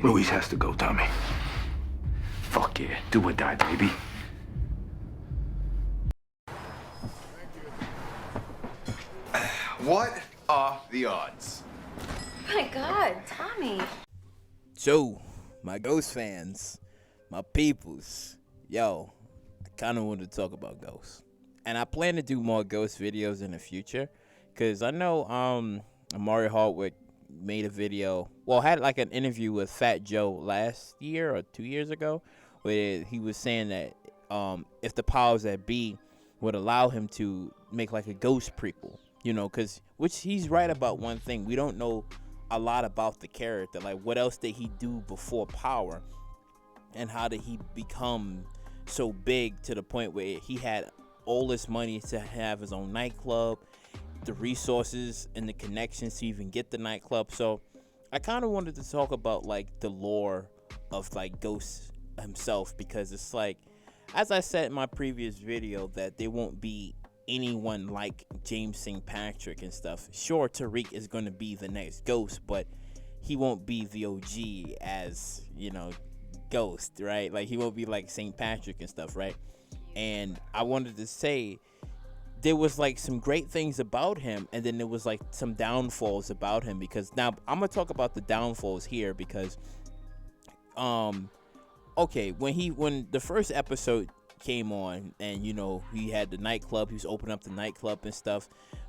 Ruiz has to go, Tommy. Fuck yeah. Do or die, baby. What are the odds? My God, Tommy. So, my Ghost fans, my peoples, yo, I kind of wanted to talk about Ghost. And I plan to do more Ghost videos in the future, because I know Amari Hardwick made a video, well, had like an interview with Fat Joe last year or 2 years ago, where he was saying that if the powers that be would allow him to make like a Ghost prequel, you know, because which he's right about one thing. We don't know a lot about the character, like what else did he do before power, and how did he become so big to the point where he had all this money to have his own nightclub, the resources and the connections to even get the nightclub. So I kind of wanted to talk about like the lore of like Ghost himself, because it's like, as I said in my previous video, that there won't be anyone like James St. Patrick and stuff. Sure, Tariq is going to be the next Ghost, but he won't be the OG as, you know, Ghost, right? Like, he won't be like St. Patrick and stuff, right? And I wanted to say there was like some great things about him, and then there was like some downfalls about him, because now I'm gonna talk about the downfalls here, because okay, when the first episode came on, and you know, he had the nightclub, he was opening up the nightclub and stuff,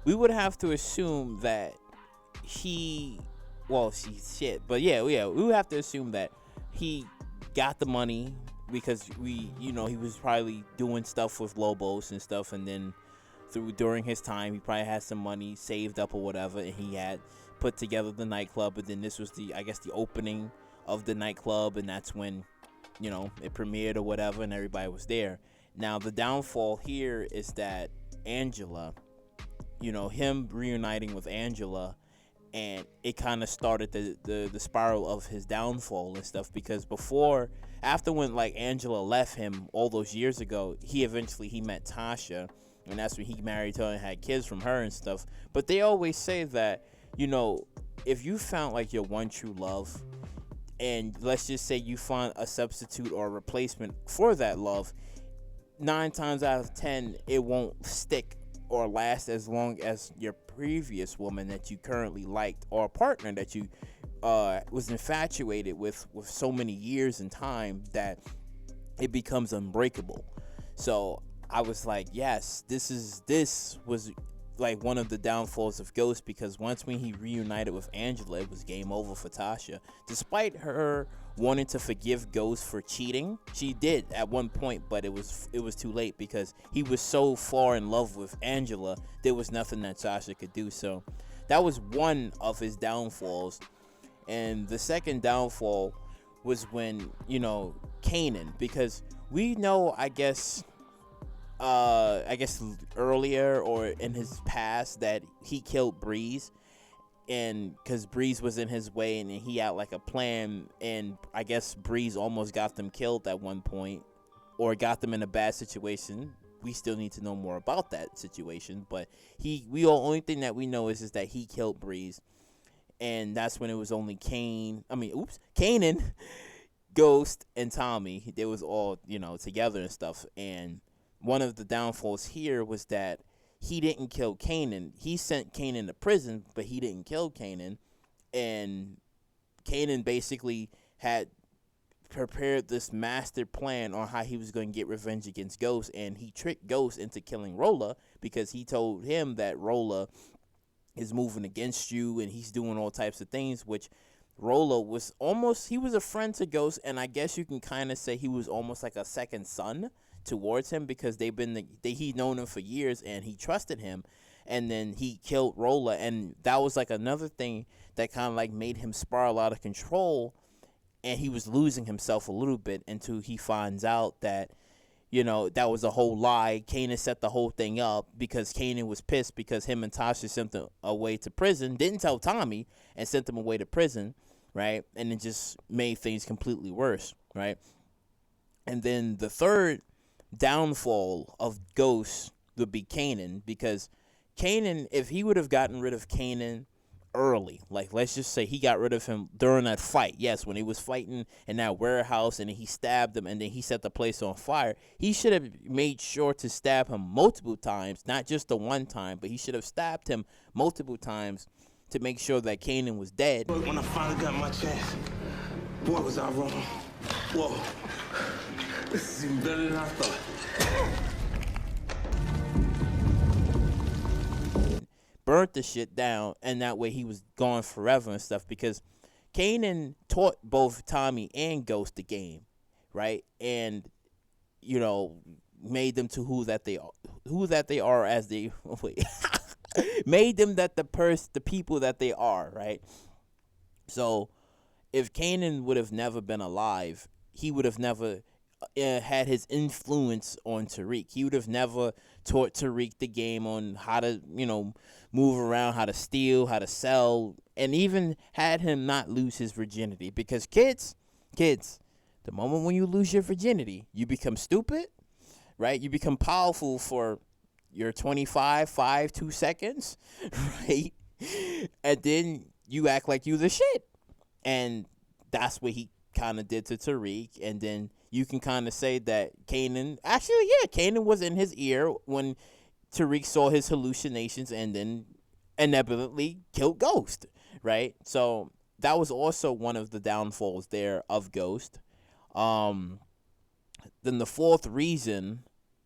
we would have to assume that he, well, but yeah, we would have to assume that he got the money, because you know, he was probably doing stuff with Lobos and stuff, and then during his time he probably had some money saved up or whatever, and he had put together the nightclub. But then this was the, I guess, the opening of the nightclub, and that's when, you know, it premiered or whatever, and everybody was there. Now the downfall here is that Angela, you know, him reuniting with Angela, and it kind of started the spiral of his downfall and stuff, because after when like Angela left him all those years ago, he met Tasha, and that's when he married her and had kids from her and stuff. But they always say that, you know, if you found like your one true love, and let's just say you find a substitute or a replacement for that love, 9 times out of 10 it won't stick or last as long as your previous woman that you currently liked, or a partner that you was infatuated with so many years in time, that it becomes unbreakable. So I was like, yes, this was like one of the downfalls of Ghost, because once when he reunited with Angela, it was game over for Tasha. Despite her wanting to forgive Ghost for cheating, she did at one point, but it was too late, because he was so far in love with Angela, there was nothing that Tasha could do. So that was one of his downfalls. And the second downfall was when, you know, Kanan, because we know, I guess earlier or in his past, that he killed Breeze, and because Breeze was in his way, and he had like a plan, and I guess Breeze almost got them killed at one point, or got them in a bad situation. We still need to know more about that situation, but only thing that we know is that he killed Breeze, and that's when it was only Kanan, Ghost, and Tommy. They was all, you know, together and stuff. And one of the downfalls here was that he didn't kill Kanan. He sent Kanan to prison, but he didn't kill Kanan. And Kanan basically had prepared this master plan on how he was going to get revenge against Ghost, and he tricked Ghost into killing Rolla, because he told him that Rolla is moving against you, and he's doing all types of things, which Rolla was he was a friend to Ghost, and I guess you can kind of say he was almost like a second son towards him, because he'd known him for years, and he trusted him. And then he killed Rolla, and that was like another thing that kind of like made him spiral out of control, and he was losing himself a little bit until he finds out that, you know, that was a whole lie. Kanan set the whole thing up, because Kanan was pissed because him and Tasha sent him away to prison, didn't tell Tommy, and sent him away to prison, right? And it just made things completely worse, right? And then the third downfall of Ghost would be Kanan, because Kanan, if he would have gotten rid of Kanan early. Like, let's just say he got rid of him during that fight. Yes, when he was fighting in that warehouse and he stabbed him and then he set the place on fire. He should have made sure to stab him multiple times, not just the one time, but he should have stabbed him multiple times to make sure that Kanan was dead. When I finally got my chance, boy, was I wrong. Whoa, this is even better than I thought. Burnt the shit down, and that way he was gone forever and stuff, because Kanan taught both Tommy and Ghost the game, right? And, you know, made them to who that they are as they wait. Made them the people that they are, right? So if Kanan would have never been alive, he would have never had his influence on Tariq. He would have never taught Tariq the game on how to, you know, move around, how to steal, how to sell, and even had him not lose his virginity. Because kids, the moment when you lose your virginity, you become stupid, right? You become powerful for your 2 seconds, right? And then you act like you the shit. And that's what he kind of did to Tariq. And then you can kind of say that Kanan was in his ear when Tariq saw his hallucinations and then inevitably killed Ghost, right? So that was also one of the downfalls there of Ghost. Then the fourth reason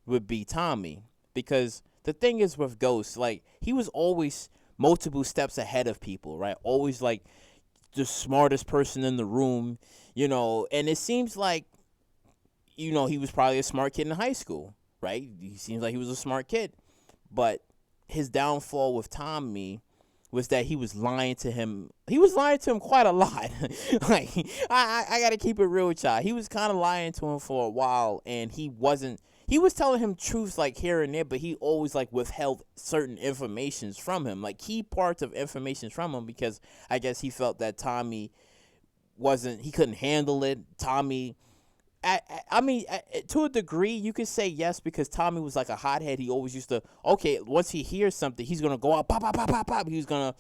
would be Tommy, because the thing is with Ghost, like, he was always multiple steps ahead of people, right? Always like the smartest person in the room, you know, and it seems like, you know, he was probably a smart kid in high school, right? He seems like he was a smart kid. But his downfall with Tommy was that he was lying to him. He was lying to him quite a lot. Like, I got to keep it real with y'all. He was kind of lying to him for a while, and he was telling him truths like here and there, but he always like withheld certain informations from him, like key parts of information from him, because I guess he felt that Tommy he couldn't handle it. Tommy, I mean, to a degree, you could say yes, because Tommy was like a hothead. He always used to, once he hears something, he's going to go out, pop, pop, pop, pop, pop. He's going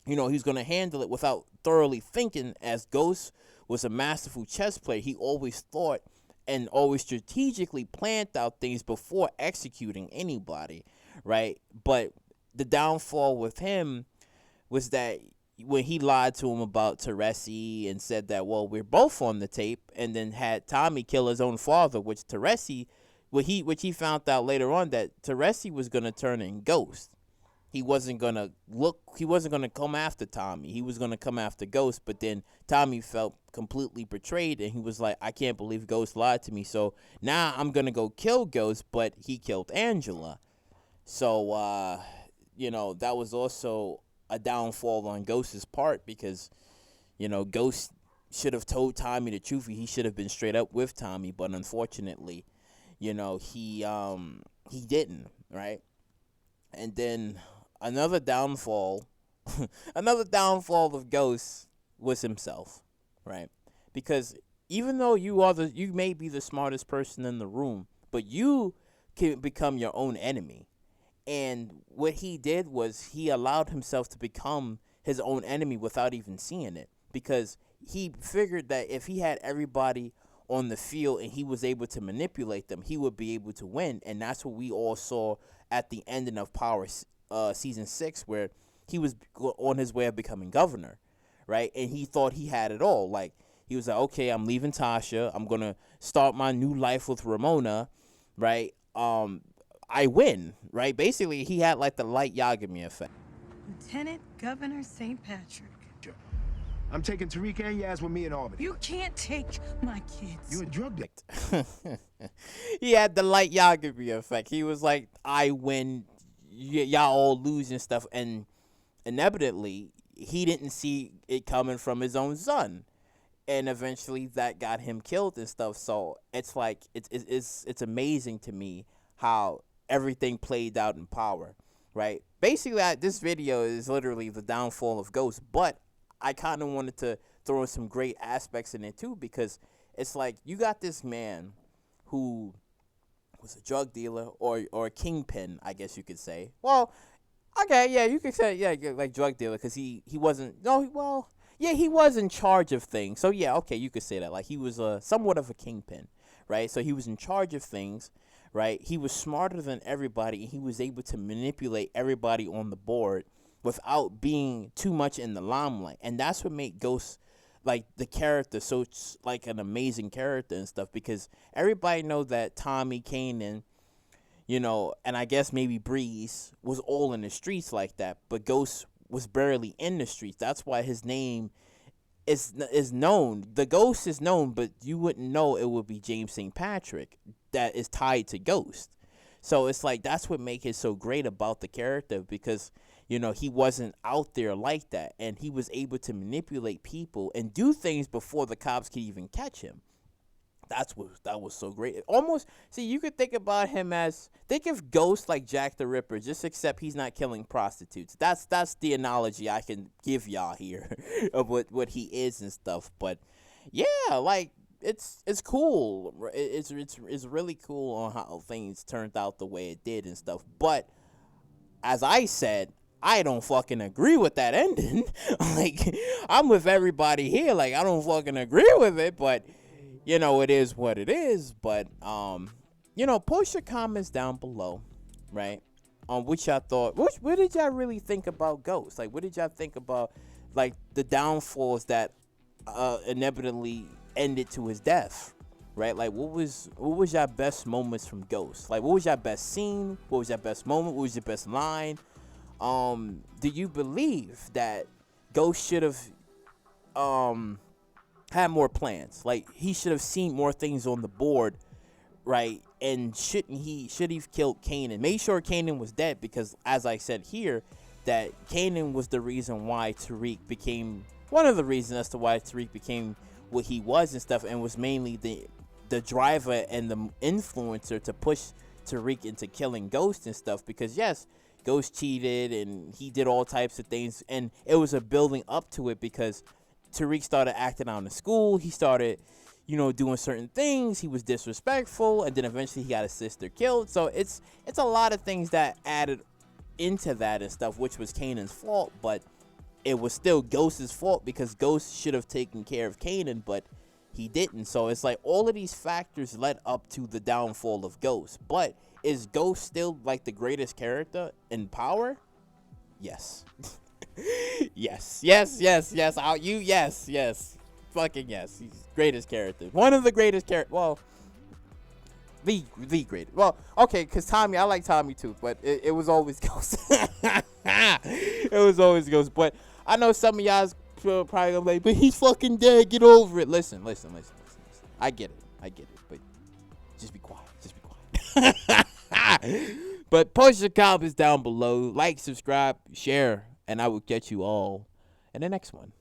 to handle it without thoroughly thinking. As Ghost was a masterful chess player, he always thought and always strategically planned out things before executing anybody, right? But the downfall with him was that when he lied to him about Teresi and said that, well, we're both on the tape, and then had Tommy kill his own father, which he found out later on that Teresi was going to turn in Ghost. He wasn't going to come after Tommy. He was going to come after Ghost, but then Tommy felt completely betrayed, and he was like, I can't believe Ghost lied to me, so now I'm going to go kill Ghost, but he killed Angela. So, you know, that was also a downfall on Ghost's part, because, you know, Ghost should have told Tommy the truth. He should have been straight up with Tommy, but unfortunately, you know, he didn't, right? And then another downfall of Ghost was himself, right? Because even though you may be the smartest person in the room, but you can become your own enemy. And what he did was he allowed himself to become his own enemy without even seeing it, because he figured that if he had everybody on the field and he was able to manipulate them, he would be able to win. And that's what we all saw at the ending of Power season 6, where he was on his way of becoming governor, right? And he thought he had it all. Like, he was like, okay, I'm leaving Tasha. I'm going to start my new life with Ramona, right? I win, right? Basically, he had like the Light Yagami effect. Lieutenant Governor St. Patrick. I'm taking Tariq and Yaz with me in Albany. You can't take my kids. You a drug addict. He had the Light Yagami effect. He was like, I win, y'all all lose and stuff. And inevitably, he didn't see it coming from his own son. And eventually that got him killed and stuff. So it's like, it's amazing to me how everything played out in Power, right? Basically, this video is literally the downfall of Ghost, but I kind of wanted to throw in some great aspects in it too, because it's like you got this man who was a drug dealer or a kingpin, I guess you could say. Well, Okay, yeah, you could say like drug dealer because he wasn't. No, well, yeah, he was in charge of things. So yeah, okay, you could say that. Like he was somewhat of a kingpin, right? So he was in charge of things, right? He was smarter than everybody, and he was able to manipulate everybody on the board without being too much in the limelight. And that's what made Ghost like the character so like an amazing character and stuff, because everybody know that Tommy, Kanan, you know, and I guess maybe Breeze was all in the streets like that, but Ghost was barely in the streets. That's why his name is known. The Ghost is known, but you wouldn't know it would be James St. Patrick that is tied to Ghost. So it's like that's what makes it so great about the character, because you know he wasn't out there like that, and he was able to manipulate people and do things before the cops could even catch him. That was so great. Almost, see, you could think about him as, think of Ghost like Jack the Ripper, just except he's not killing prostitutes. That's the analogy I can give y'all here of what he is and stuff. But yeah, like it's cool. It's really cool on how things turned out the way it did and stuff. But as I said, I don't fucking agree with that ending. Like, I'm with everybody here. Like, I don't fucking agree with it, but you know, it is what it is. But you know, post your comments down below, right? On what y'all thought. What did y'all really think about Ghost? Like, what did y'all think about like the downfalls that inevitably ended to his death? Right? Like, what was your best moments from Ghost? Like, what was your best scene? What was your best moment? What was your best line? Do you believe that Ghost should have had more plans? Like, he should have seen more things on the board, right? And should he have killed Kanan? Made sure Kanan was dead, because as I said here, that Kanan was the reason why Tariq became, one of the reasons as to why Tariq became what he was and stuff, and was mainly the driver and the influencer to push Tariq into killing Ghost and stuff. Because yes, Ghost cheated and he did all types of things, and it was a building up to it, because Tariq started acting out in school. He started, you know, doing certain things. He was disrespectful, and then eventually he got his sister killed. So it's a lot of things that added into that and stuff, which was Kanan's fault, but it was still Ghost's fault, because Ghost should have taken care of Kanan, but he didn't. So it's like all of these factors led up to the downfall of Ghost. But is Ghost still like the greatest character in Power? Yes. yes. Fucking yes. He's greatest character. One of the greatest characters. Well, the greatest. Well, okay, because Tommy, I like Tommy too, but it was always Ghost. It was always Ghost. But I know some of y'all's probably gonna be like, but he's fucking dead. Get over it. Listen. I get it. But just be quiet. But post your comments down below. Like, subscribe, share, and I will catch you all in the next one.